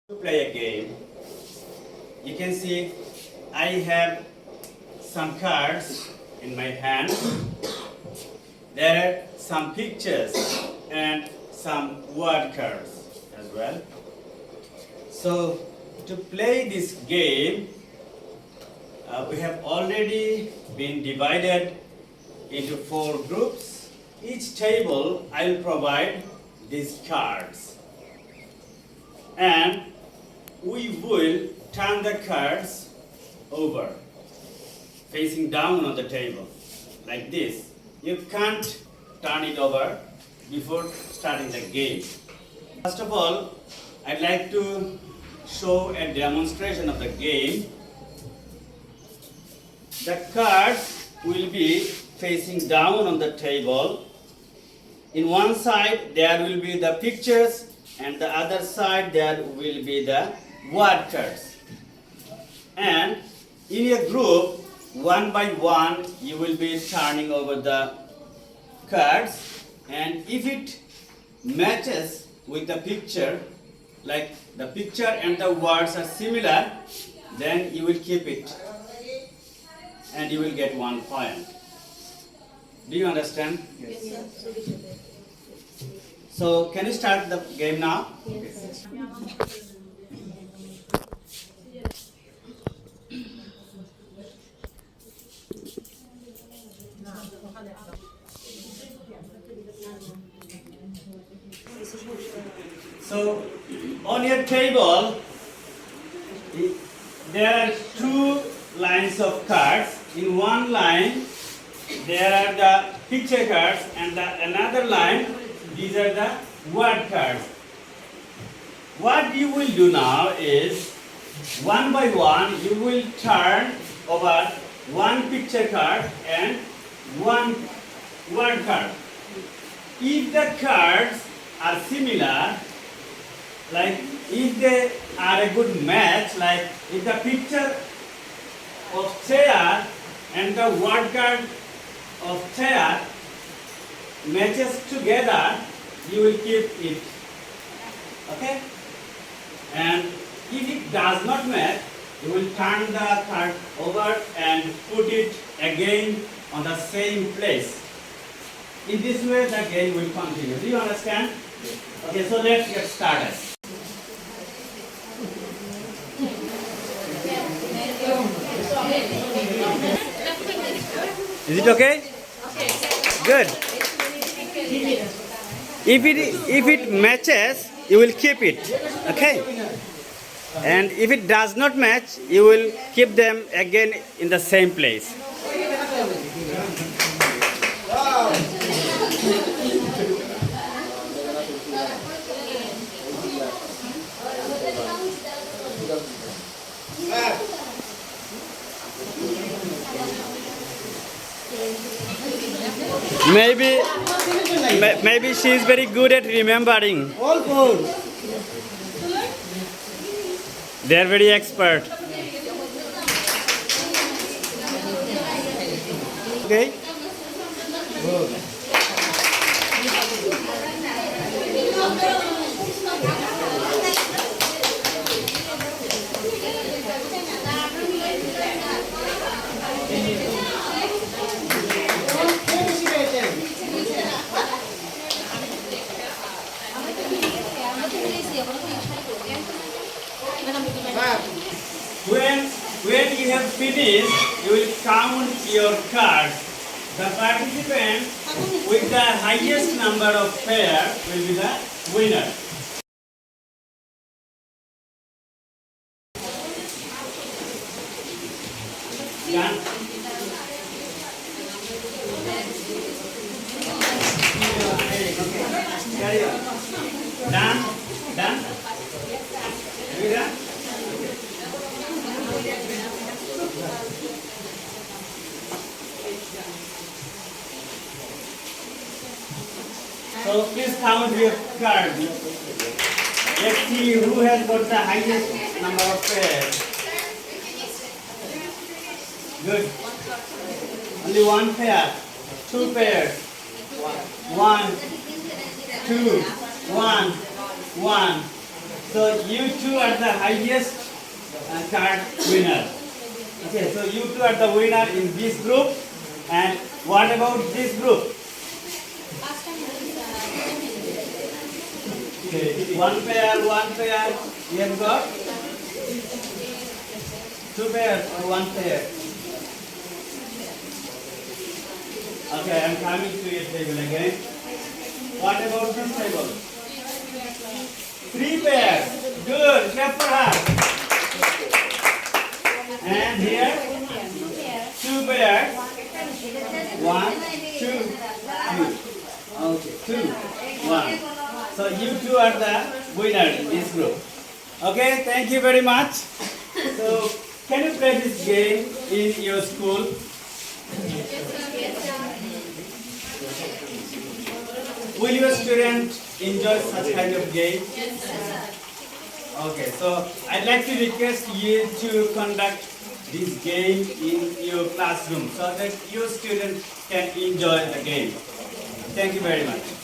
To play a game, you can see I have some cards in my hand. There are some pictures and some word cards as well. So to play this game, we have already been divided into 4 groups. Each table I will provide these cards, and we will turn the cards over, facing down on the table, like this. You can't turn it over before starting the game. First of all, I'd like to show a demonstration of the game. The cards will be facing down on the table. In one side there will be the pictures, and the other side there will be the word cards. And in a group, one by one, you will be turning over the cards, and if it matches with the picture, like the picture and the words are similar, then you will keep it and you will get 1 point. Do you understand? Yes. So can you start the game now? Yes. So on your table, there are 2 lines of cards. In one line, there are the picture cards, and another line, these are the word cards. What you will do now is, one by one, you will turn over 1 picture card and 1 word card. If the cards are similar, like if they are a good match, like if the picture of chair and the word card of chair matches together, you will keep it. Okay? And if it does not match, you will turn the card over and put it again on the same place. In this way, the game will continue. Do you understand? Okay, so let's get started. Is it okay? Good. If it matches, you will keep it. Okay? And if it does not match, you will keep them again in the same place. Maybe she is very good at remembering. All 4. They are very expert. Okay. When you have finished, you will count your cards. The participant with the highest number of pairs will be the winner. Done? Carry on. Done? Done? Are you done? So please count your cards. Let's see who has got the highest number of pairs. Good. Only 1 pair. 2 pairs. 1, 2, 1, 1, So you two are the highest card winner. Okay, so you two are the winner in this group. And what about this group? Okay, one pair, one pair. You have got two pairs or one pair. Okay, I'm coming to your table again. What about this table? Three pairs. Good. Clap for her. And here, two pairs. One, two, two. Okay, two, one. So you two are the winner in this group. Okay, thank you very much. So, can you play this game in your school? Will your student enjoy such kind of game? Okay, so I'd like to request you to conduct this game in your classroom so that your students can enjoy the game. Thank you very much.